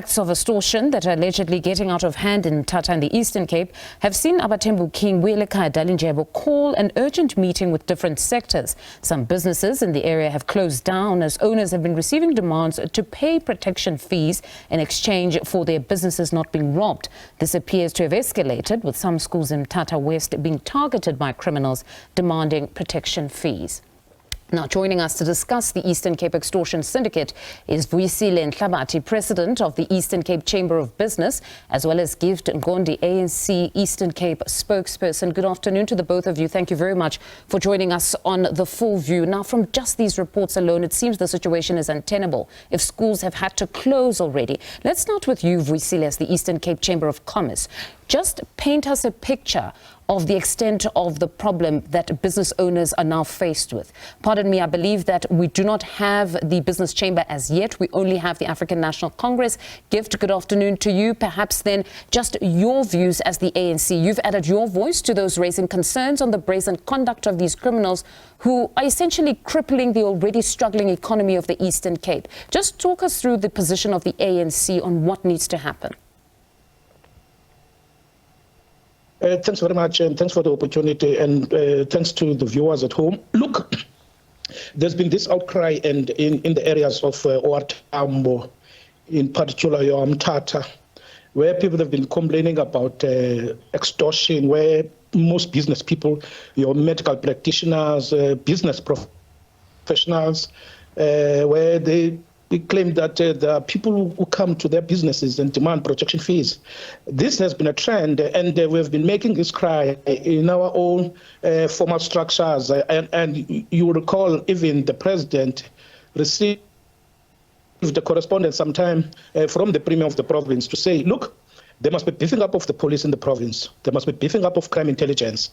acts of extortion that are allegedly getting out of hand in Mthatha and the Eastern Cape have seen AbaThembu King Buyelekhaya Dalindyebo call an urgent meeting with different sectors. Some businesses in the area have closed down as owners have been receiving demands to pay protection fees in exchange for their businesses not being robbed. This appears to have escalated, with some schools in Mthatha West being targeted by criminals demanding protection fees. Now, joining us to discuss the Eastern Cape extortion syndicate is Vuyisile Ntlabati, president of the Eastern Cape Chamber of Business, as well as Ngqondi, ANC Eastern Cape spokesperson. Good afternoon to the both of you. Thank you very much for joining us on The Full View. Now, from just these reports alone, it seems the situation is untenable if schools have had to close already. Let's start with you, Vuyisile, as the Eastern Cape Chamber of Commerce. Just paint us a picture of the extent of the problem that business owners are now faced with. Pardon me, I believe that we do not have the business chamber as yet. We only have the African National Congress. Gift, good afternoon to you. Perhaps then just your views as the ANC. You've added your voice to those raising concerns on the brazen conduct of these criminals who are essentially crippling the already struggling economy of the Eastern Cape. Just talk us through the position of the ANC on what needs to happen. Thanks very much, and thanks for the opportunity, and thanks to the viewers at home. Look, there's been this outcry and in the areas of AbaThembu, in particular Mthatha, where people have been complaining about extortion, where most business people, your medical practitioners, business professionals, where they claim that there are people who come to their businesses and demand protection fees. This has been a trend, and we've been making this cry in our own formal structures. And you will recall even the president received the correspondence sometime from the Premier of the province to say, look, there must be beefing up of the police in the province. There must be beefing up of crime intelligence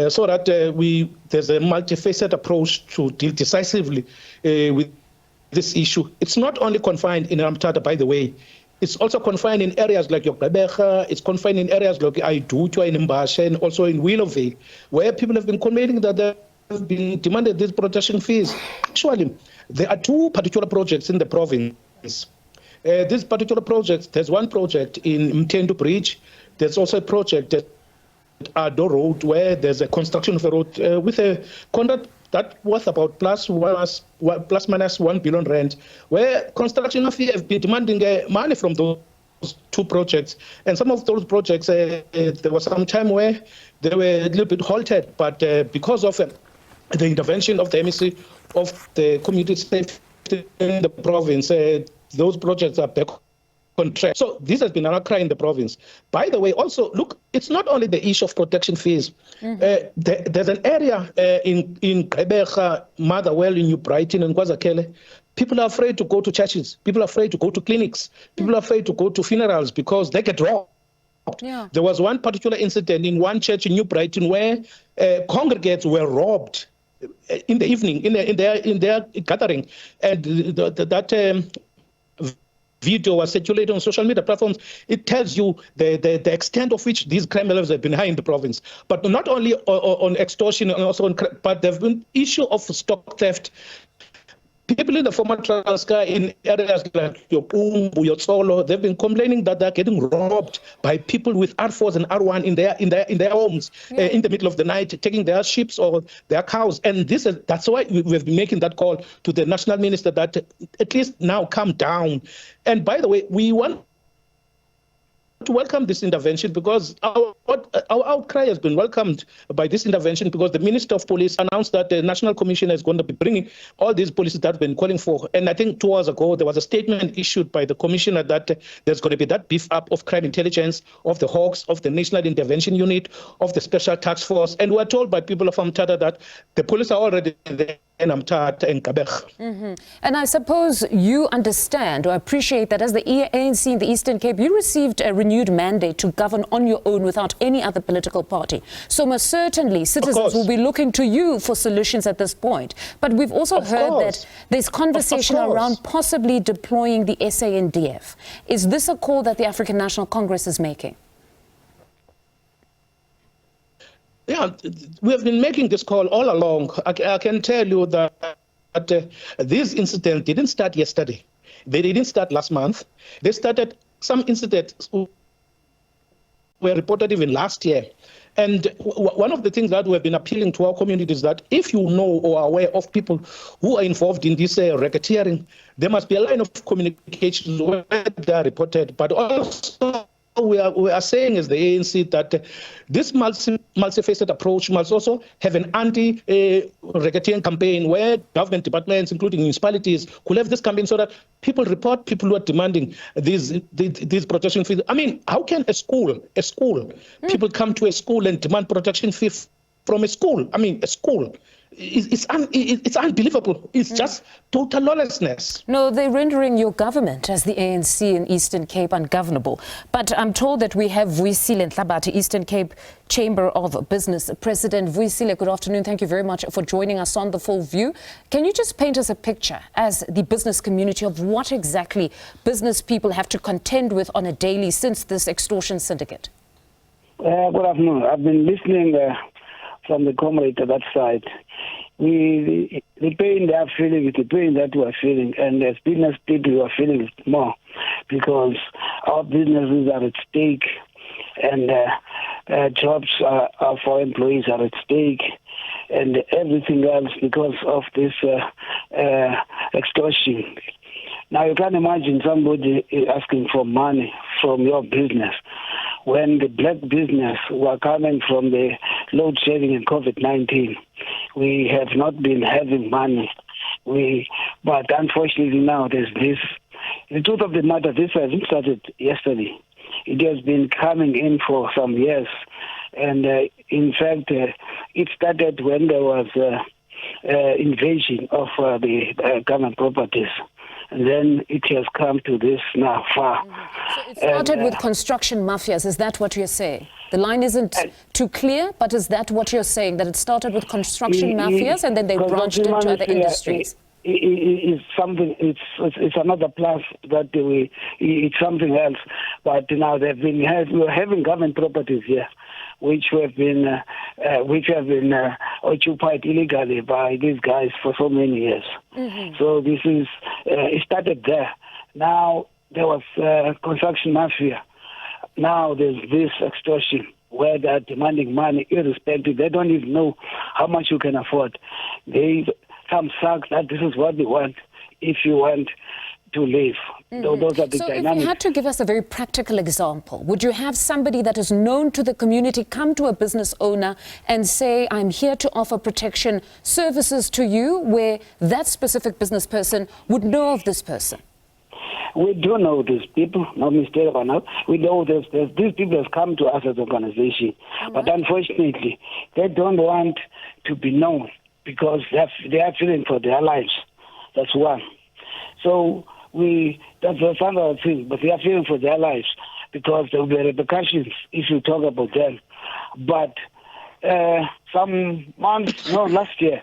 so that there's a multifaceted approach to deal decisively with this issue. It's not only confined in Mthatha, by the way. It's also confined in areas like Yoklebecha, it's confined in areas like Aidutwa in Mbasha, and also in Willowville, where people have been complaining that they have been demanded these protection fees. Actually, there are two particular projects in the province. These particular projects, there's one project in Mthatha Bridge. There's also a project at Ado Road, where there's a construction of a road with a contract that worth about plus minus 1 billion rand, where construction fee have been demanding money from those two projects. And some of those projects, there was some time where they were a little bit halted, but because of the intervention of the MEC of the community safety in the province, those projects are back on track. So this has been our cry in the province. By the way, also, look, it's not only the issue of protection fees. There's an area in Gqeberha, Motherwell, in New Brighton, and KwaZakele. People are afraid to go to churches. People are afraid to go to clinics. People are afraid to go to funerals because they get robbed. Yeah. There was one particular incident in one church in New Brighton where congregates were robbed in the evening in their gathering, and that video was circulated on social media platforms. It tells you the extent of which these criminals have been high in the province. But not only on extortion, and also but there have been issue of stock theft. People in the former Transkei, in areas like Yopumbu, Yotsolo, they've been complaining that they're getting robbed by people with R4s and R1 in their homes in the middle of the night, taking their sheep or their cows. And that's why we've been making that call to the national minister that at least now calm down. And by the way, we want to welcome this intervention because our outcry has been welcomed by this intervention, because the Minister of Police announced that the National Commission is going to be bringing all these policies that have been calling for. And I think 2 hours ago, there was a statement issued by the Commissioner that there's going to be that beef up of crime intelligence, of the Hawks, of the National Intervention Unit, of the Special Task Force. And we're told by people of Mthatha that the police are already there in Mthatha and Gqeberha. And I suppose you understand or appreciate that as the ANC in the Eastern Cape, you received a renewed mandate to govern on your own without any other political party. So most certainly citizens will be looking to you for solutions at this point. But we've also heard that there's conversation around possibly deploying the SANDF. Is this a call that the African National Congress is making? Yeah, we have been making this call all along. I can tell you that this incident didn't start yesterday. They didn't start last month. They started some incidents were reported even last year. And one of the things that we have been appealing to our community is that if you know or are aware of people who are involved in this racketeering, there must be a line of communication where they are reported. But also, we are saying as the ANC that this multifaceted approach must also have an anti-racketeering campaign where government departments, including municipalities, could have this campaign so that people report people who are demanding these protection fees. I mean, how can a school, people come to a school and demand protection fee from a school? I mean, a school. It's unbelievable. It's just total lawlessness. No, they're rendering your government as the ANC in Eastern Cape ungovernable. But I'm told that we have Vuyisile Ntlabati, Eastern Cape Chamber of Business President. Vuyisile, good afternoon. Thank you very much for joining us on The Full View. Can you just paint us a picture as the business community of what exactly business people have to contend with on a daily since this extortion syndicate? Good afternoon. I've been listening from the comrade to that side. The pain they are feeling is the pain that we are feeling, and as business people we are feeling it more because our businesses are at stake, and jobs for employees are at stake, and everything else because of this extortion. Now you can imagine somebody asking for money from your business when the black business were coming from the load shedding and COVID-19. We have not been having money. But unfortunately now there's this. The truth of the matter, this hasn't started yesterday. It has been coming in for some years. And in fact, it started when there was invasion of the government properties. And then it has come to this now far. So it started with construction mafias. Is that what you're saying? The line isn't too clear, but is that what you're saying? That it started with construction mafias and then they branched into other industries? It's something. It's another plus that it's something else. But now we're having government properties here, which have been occupied illegally by these guys for so many years. So this is it started there. Now there was construction mafia. Now there's this extortion where they're demanding money irrespective. They don't even know how much you can afford. They come suck that this is what they want if you want to live. Those are the so dynamics. If you had to give us a very practical example, would you have somebody that is known to the community come to a business owner and say, I'm here to offer protection services to you, where that specific business person would know of this person? We do know these people, no mistake about that. We know these people have come to us as an organization, but unfortunately, they don't want to be known because they are feeling for their lives. That's one. So that's another thing, but they are fearing for their lives because there will be repercussions if you talk about them. But last year,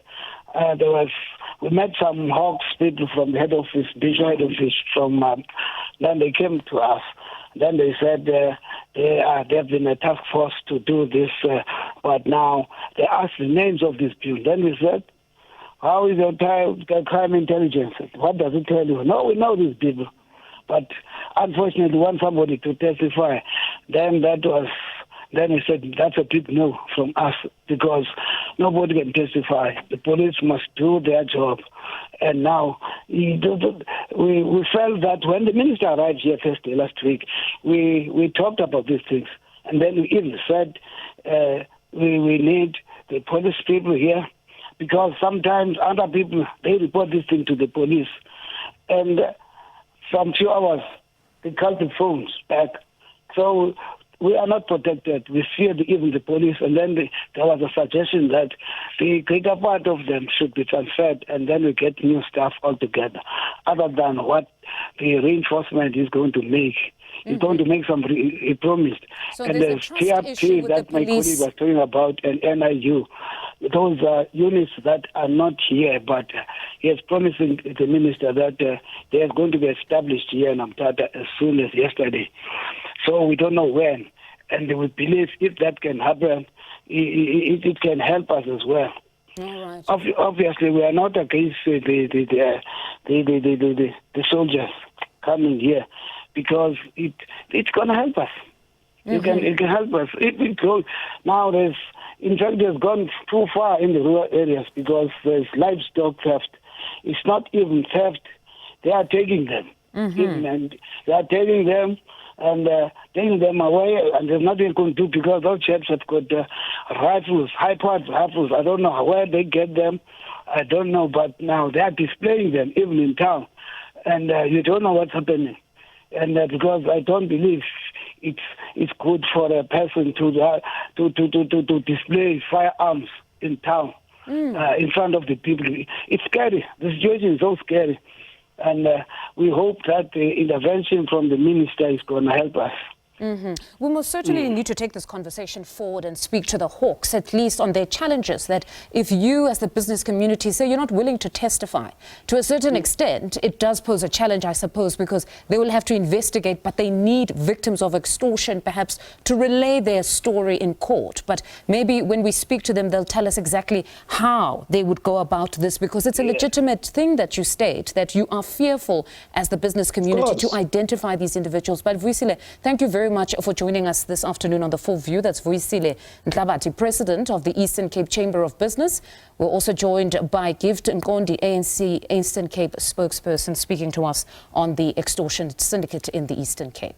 we met some Hawks people from the head office, divisional head office then they came to us. Then they said they have been a task force to do this, but now they asked the names of these people. Then we said, how is your crime intelligence? What does it tell you? No, we know these people. But unfortunately, we want somebody to testify. Then he said, that's a big no from us because nobody can testify. The police must do their job. And now we felt that when the minister arrived here Thursday last week, we talked about these things. And then we even said we need the police people here, because sometimes other people, they report this thing to the police. And from 2 hours, they call the phones back. So we are not protected. We feared even the police. And then there was a suggestion that the greater part of them should be transferred, and then we get new staff altogether, other than what the reinforcement is going to make. He's going to make some, he promised. So and there's TRP that my colleague was talking about, and NIU. Those are units that are not here, but he is promising the minister that they are going to be established here in Mthatha as soon as yesterday. So we don't know when. And we believe if that can happen, it can help us as well. All right. Obviously, we are not against the soldiers coming here, because it's going to help us. It can help us. It goes now. In fact, it's gone too far in the rural areas because there's livestock theft. It's not even theft; they are taking them, and they are taking them and taking them away, and there's nothing you can do because those chaps have got rifles, high-powered rifles. I don't know where they get them. I don't know, but now they are displaying them even in town, and you don't know what's happening. And because I don't believe it's good for a person to display firearms in town in front of the people. It's scary. The situation is so scary, and we hope that the intervention from the minister is going to help us. We most certainly need to take this conversation forward and speak to the hawks, at least on their challenges, that if you as the business community say you're not willing to testify, to a certain extent, it does pose a challenge, I suppose, because they will have to investigate, but they need victims of extortion perhaps to relay their story in court. But maybe when we speak to them, they'll tell us exactly how they would go about this, because it's a legitimate thing that you state, that you are fearful as the business community to identify these individuals. But Vuyisile, thank you very much for joining us this afternoon on The Full View. That's Vuyisile Ntlabati, President of the Eastern Cape Chamber of Business. We're also joined by Ngqondi, ANC Eastern Cape spokesperson, speaking to us on the extortion syndicate in the Eastern Cape.